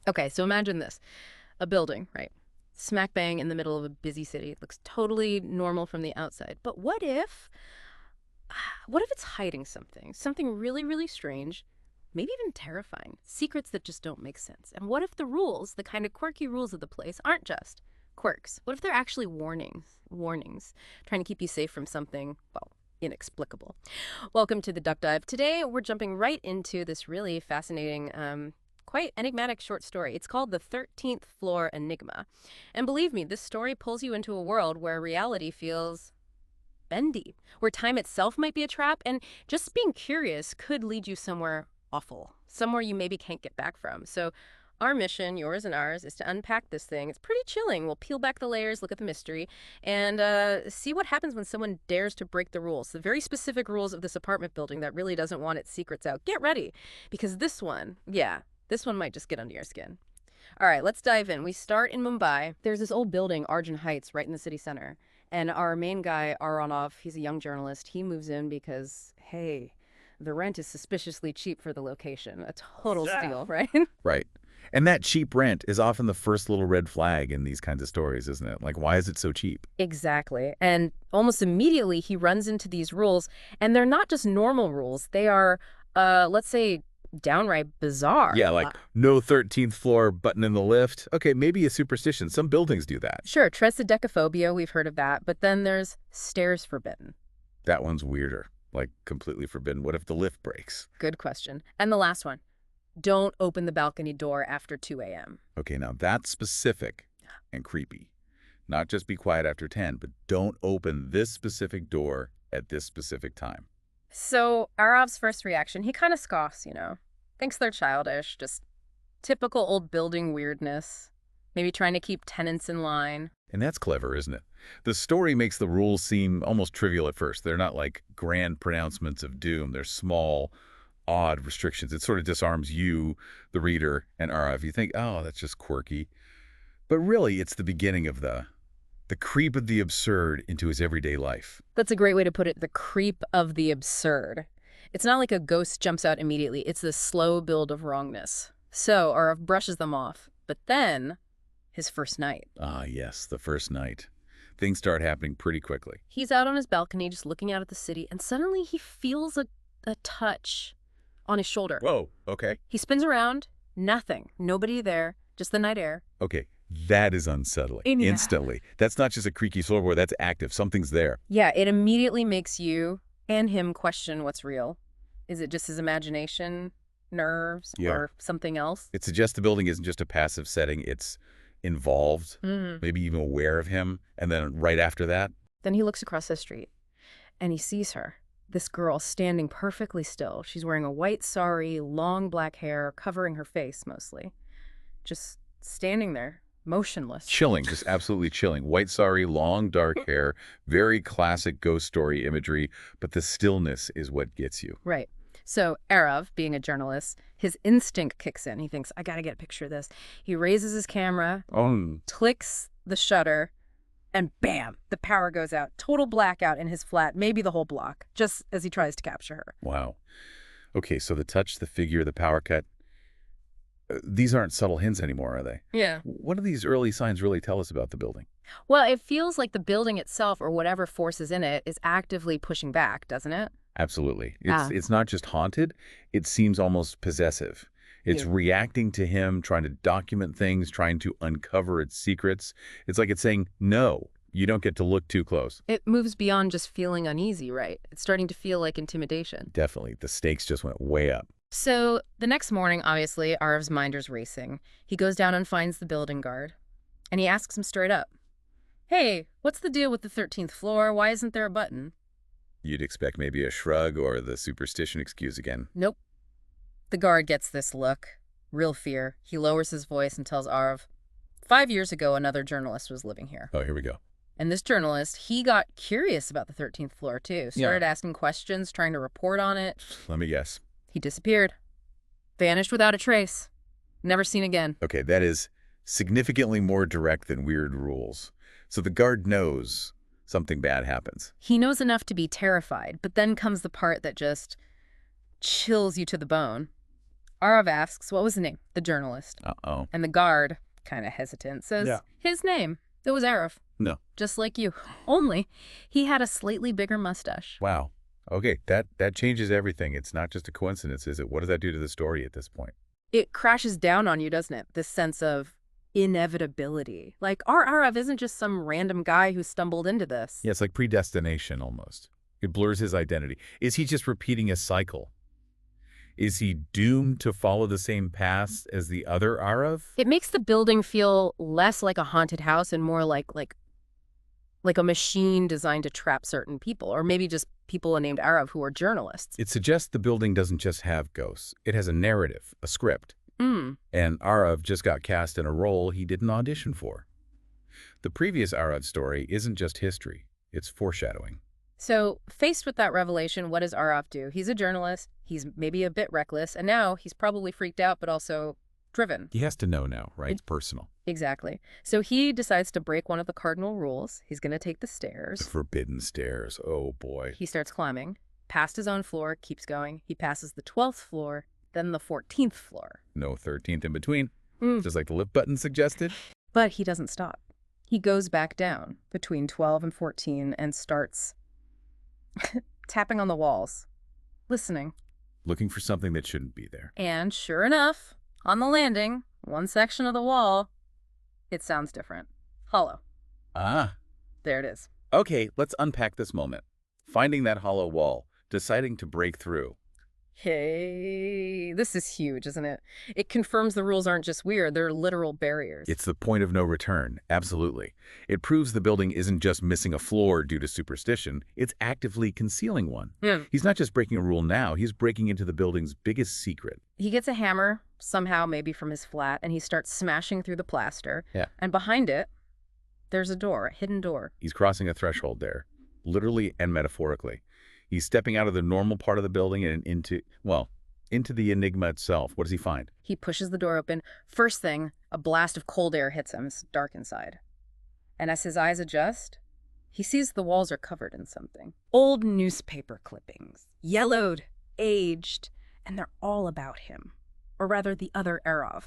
Okay, so imagine this. A building, right? Smack bang in the middle of a busy city. It looks totally normal from the outside. But what if it's hiding something? Something really, really strange, maybe even terrifying. Secrets that just don't make sense. And what if the rules, the kind of quirky rules of the place, aren't just quirks? What if they're actually warnings, trying to keep you safe from something, well, inexplicable? Welcome to the Duck Dive. Today, we're jumping right into this really fascinating, quite enigmatic short story. It's called The 13th Floor Enigma. And believe me, this story pulls you into a world where reality feels bendy, where time itself might be a trap, and just being curious could lead you somewhere awful, somewhere you maybe can't get back from. So our mission, yours and ours, is to unpack this thing. It's pretty chilling. We'll peel back the layers, look at the mystery, and see what happens when someone dares to break the rules, the very specific rules of this apartment building that really doesn't want its secrets out. Get ready, because this one, yeah, this one might just get under your skin. All right, let's dive in. We start in Mumbai. There's this old building, Arjun Heights, right in the city center. And our main guy, Aarav, he's a young journalist. He moves in because, hey, the rent is suspiciously cheap for the location. A total steal, right? Right. And that cheap rent is often the first little red flag in these kinds of stories, isn't it? Like, why is it so cheap? Exactly. And almost immediately he runs into these rules. And they're not just normal rules. They are, let's say, downright bizarre. Yeah, like no 13th floor button in the lift. Okay, maybe a superstition. Some buildings do that. Sure, triskaidekaphobia, we've heard of that. But then there's stairs forbidden. That one's weirder. Like completely forbidden. What if the lift breaks? Good question. And the last one, don't open the balcony door after 2 a.m. Okay, now that's specific and creepy. Not just be quiet after 10, but don't open this specific door at this specific time. So Arav's first reaction, he kind of scoffs, thinks they're childish, just typical old building weirdness, maybe trying to keep tenants in line. And that's clever, isn't it? The story makes the rules seem almost trivial at first. They're not like grand pronouncements of doom. They're small, odd restrictions. It sort of disarms you, the reader, and Aarav. You think, oh, that's just quirky. But really, it's the beginning of the creep of the absurd into his everyday life. That's a great way to put it, the creep of the absurd. It's not like a ghost jumps out immediately. It's the slow build of wrongness. So Aarav brushes them off. But then, his first night. Ah, yes, the first night. Things start happening pretty quickly. He's out on his balcony just looking out at the city, and suddenly he feels a touch on his shoulder. Whoa, okay. He spins around, nothing, nobody there, just the night air. Okay, that is unsettling. Instantly. That's not just a creaky floorboard, that's active. Something's there. Yeah, it immediately makes you and him question what's real. Is it just his imagination, nerves, or something else? It suggests the building isn't just a passive setting, it's involved, maybe even aware of him, and then right after that? Then he looks across the street, and he sees her. This girl standing perfectly still. She's wearing a white sari, long black hair, covering her face mostly. Just standing there, motionless. Chilling, just absolutely chilling. White sari, long dark hair, very classic ghost story imagery, but the stillness is what gets you. Right. So Aarav, being a journalist, his instinct kicks in. He thinks, I gotta get a picture of this. He raises his camera, clicks the shutter, and bam, the power goes out. Total blackout in his flat, maybe the whole block, just as he tries to capture her. Wow. Okay, so the touch, the figure, the power cut, these aren't subtle hints anymore, are they? Yeah. What do these early signs really tell us about the building? Well, it feels like the building itself, or whatever force is in it, is actively pushing back, doesn't it? Absolutely. It's not just haunted, it seems almost possessive. It's reacting to him, trying to document things, trying to uncover its secrets. It's like it's saying, no, you don't get to look too close. It moves beyond just feeling uneasy, right? It's starting to feel like intimidation. Definitely. The stakes just went way up. So the next morning, obviously, Arav's mind is racing. He goes down and finds the building guard, and he asks him straight up, hey, what's the deal with the 13th floor? Why isn't there a button? You'd expect maybe a shrug or the superstition excuse again. Nope. The guard gets this look. Real fear. He lowers his voice and tells Aarav, 5 years ago, another journalist was living here. Oh, here we go. And this journalist, he got curious about the 13th floor, too. Started asking questions, trying to report on it. Let me guess. He disappeared. Vanished without a trace. Never seen again. Okay, that is significantly more direct than weird rules. So the guard knows something bad happens. He knows enough to be terrified, but then comes the part that just chills you to the bone. Aarav asks, what was the name? The journalist. Uh-oh. And the guard, kind of hesitant, says, Yeah. his name. It was Aarav. No. Just like you. Only he had a slightly bigger mustache. Wow. Okay, that changes everything. It's not just a coincidence, is it? What does that do to the story at this point? It crashes down on you, doesn't it? This sense of inevitability. Like, our Aarav isn't just some random guy who stumbled into this. Yeah, it's like predestination almost. It blurs his identity. Is he just repeating a cycle? Is he doomed to follow the same path as the other Aarav? It makes the building feel less like a haunted house and more like a machine designed to trap certain people, or maybe just people named Aarav who are journalists. It suggests the building doesn't just have ghosts. It has a narrative, a script. Mm. And Aarav just got cast in a role he didn't audition for. The previous Aarav story isn't just history. It's foreshadowing. So, faced with that revelation, what does Aarav do? He's a journalist, he's maybe a bit reckless, and now he's probably freaked out but also driven. He has to know now, right? It's personal. Exactly. So he decides to break one of the cardinal rules. He's going to take the The stairs. forbidden stairs. Oh, boy. He starts climbing, past his own floor, keeps going. He passes the 12th floor, then the 14th floor. No 13th in between, Mm. just like the lift button suggested. But he doesn't stop. He goes back down between 12 and 14 and starts tapping on the walls, listening. Looking for something that shouldn't be there. And sure enough, on the landing, one section of the wall, it sounds different. Hollow. Ah. There it is. Okay, let's unpack this moment. Finding that hollow wall, deciding to break through. Hey, this is huge, isn't it? It confirms the rules aren't just weird, they're literal barriers. It's the point of no return, absolutely. It proves the building isn't just missing a floor due to superstition, it's actively concealing one. Yeah. He's not just breaking a rule now, he's breaking into the building's biggest secret. He gets a hammer, somehow maybe from his flat, and he starts smashing through the plaster. Yeah. And behind it, there's a door, a hidden door. He's crossing a threshold there, literally and metaphorically. He's stepping out of the normal part of the building and into the Enigma itself. What does he find? He pushes the door open. First thing, a blast of cold air hits him. It's dark inside. And as his eyes adjust, he sees the walls are covered in something. Old newspaper clippings, yellowed, aged, and they're all about him. Or rather, the other Aarav,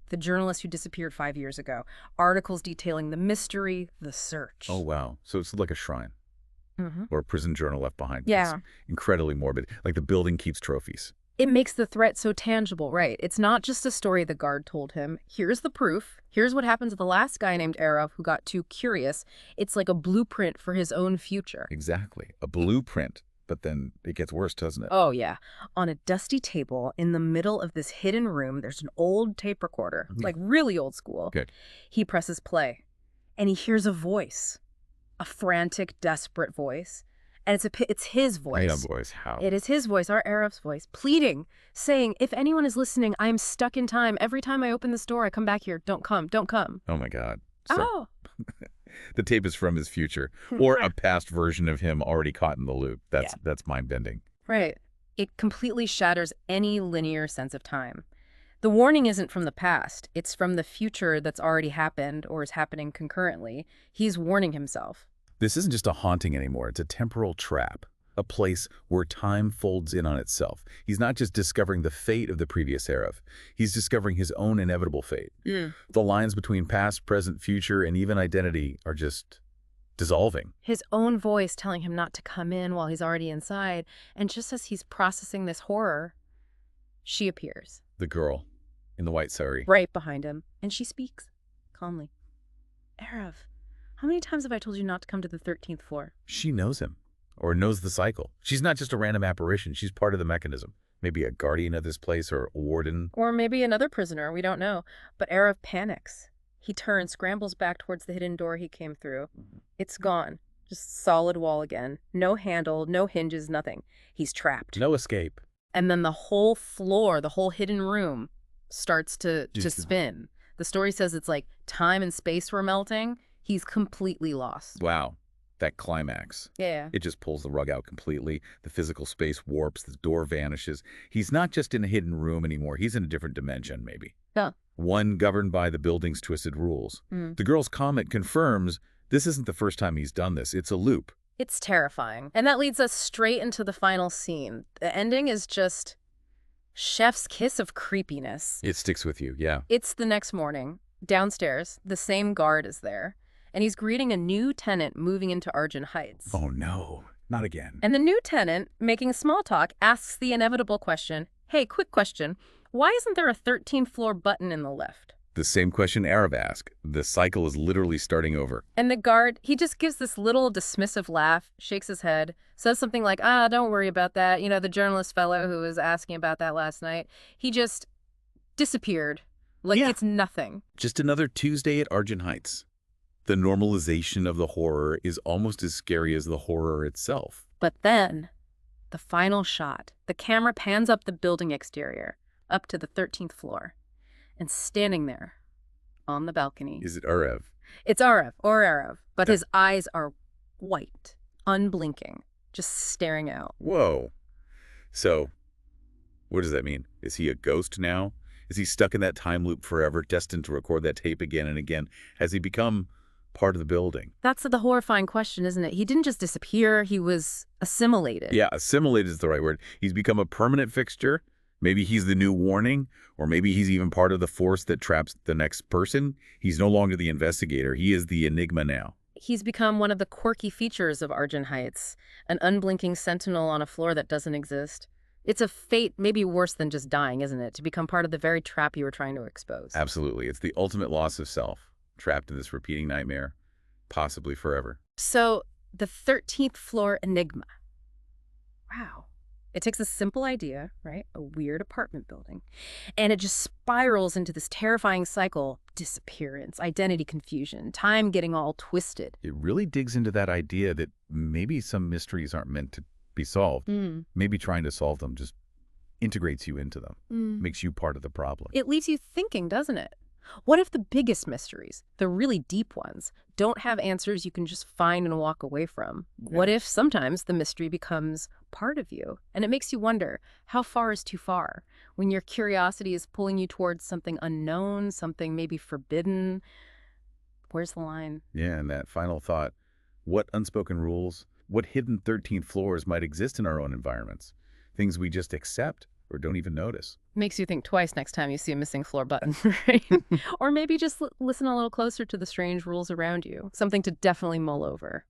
the journalist who disappeared 5 years ago. Articles detailing the mystery, the search. Oh, wow. So it's like a shrine Mm-hmm. or a prison journal left behind. Yeah. It's incredibly morbid. Like the building keeps trophies. It makes the threat so tangible, right? It's not just a story the guard told him. Here's the proof. Here's what happened to the last guy named Aarav who got too curious. It's like a blueprint for his own future. Exactly. A blueprint. But then it gets worse, doesn't it? Oh, yeah. On a dusty table in the middle of this hidden room, there's an old tape recorder, like really old school. Good. He presses play, and he hears a voice, a frantic, desperate voice. And it's his voice. Hang on, boys. How? It is his voice, our Arav's voice, pleading, saying, if anyone is listening, I am stuck in time. Every time I open this door, I come back here. Don't come. Don't come. Oh, my God. So, Oh. the tape is from his future or a past version of him already caught in the loop. That's mind-bending. Right. It completely shatters any linear sense of time. The warning isn't from the past. It's from the future that's already happened or is happening concurrently. He's warning himself. This isn't just a haunting anymore. It's a temporal trap, a place where time folds in on itself. He's not just discovering the fate of the previous Aarav. He's discovering his own inevitable fate. The lines between past, present, future, and even identity are just dissolving. His own voice telling him not to come in while he's already inside. And just as he's processing this horror, she appears. The girl in the white sari. Right behind him. And she speaks calmly. Aarav, how many times have I told you not to come to the 13th floor? She knows him, or knows the cycle. She's not just a random apparition. She's part of the mechanism. Maybe a guardian of this place or a warden. Or maybe another prisoner, we don't know. But Aarav panics. He turns, scrambles back towards the hidden door he came through. It's gone. Just solid wall again. No handle, no hinges, nothing. He's trapped. No escape. And then the whole floor, the whole hidden room starts to Just- spin. The story says it's like time and space were melting. He's completely lost. Wow. That climax. Yeah. It just pulls the rug out completely. The physical space warps. The door vanishes. He's not just in a hidden room anymore. He's in a different dimension, maybe. Yeah. One governed by the building's twisted rules. The girl's comment confirms this isn't the first time he's done this. It's a loop. It's terrifying. And that leads us straight into the final scene. The ending is just Chef's kiss of creepiness. It sticks with you, yeah. It's the next morning. Downstairs, the same guard is there, and he's greeting a new tenant moving into Arjun Heights. Oh no, not again. And the new tenant, making small talk, asks the inevitable question, hey, quick question, why isn't there a 13th floor button in the lift? The same question Aarav asked. The cycle is literally starting over. And the guard, he just gives this little dismissive laugh, shakes his head, says something like, don't worry about that. You know, the journalist fellow who was asking about that last night, he just disappeared. Like it's nothing. Just another Tuesday at Arjun Heights. The normalization of the horror is almost as scary as the horror itself. But then, the final shot, the camera pans up the building exterior, up to the 13th floor. And standing there, on the balcony... Is it Aarav? It's Aarav, but his eyes are white, unblinking, just staring out. Whoa. So, what does that mean? Is he a ghost now? Is he stuck in that time loop forever, destined to record that tape again and again? Has he become part of the building? That's the horrifying question, isn't it? He didn't just disappear, he was assimilated. Yeah, assimilated is the right word. He's become a permanent fixture. Maybe he's the new warning, or maybe he's even part of the force that traps the next person. He's no longer the investigator. He is the Enigma now. He's become one of the quirky features of Arjun Heights, an unblinking sentinel on a floor that doesn't exist. It's a fate maybe worse than just dying, isn't it? To become part of the very trap you were trying to expose. Absolutely. It's the ultimate loss of self, trapped in this repeating nightmare, possibly forever. So, the 13th floor Enigma. Wow. It takes a simple idea, right? A weird apartment building. And it just spirals into this terrifying cycle. Disappearance, identity confusion, time getting all twisted. It really digs into that idea that maybe some mysteries aren't meant to be solved. Maybe trying to solve them just integrates you into them, makes you part of the problem. It leaves you thinking, doesn't it? What if the biggest mysteries, the really deep ones, don't have answers you can just find and walk away from? Yeah. What if sometimes the mystery becomes part of you? And it makes you wonder, how far is too far? When your curiosity is pulling you towards something unknown, something maybe forbidden, where's the line? Yeah, and that final thought, what unspoken rules, what hidden 13th floors might exist in our own environments? Things we just accept or don't even notice. Makes you think twice next time you see a missing floor button, right? Or maybe just listen a little closer to the strange rules around you. Something to definitely mull over.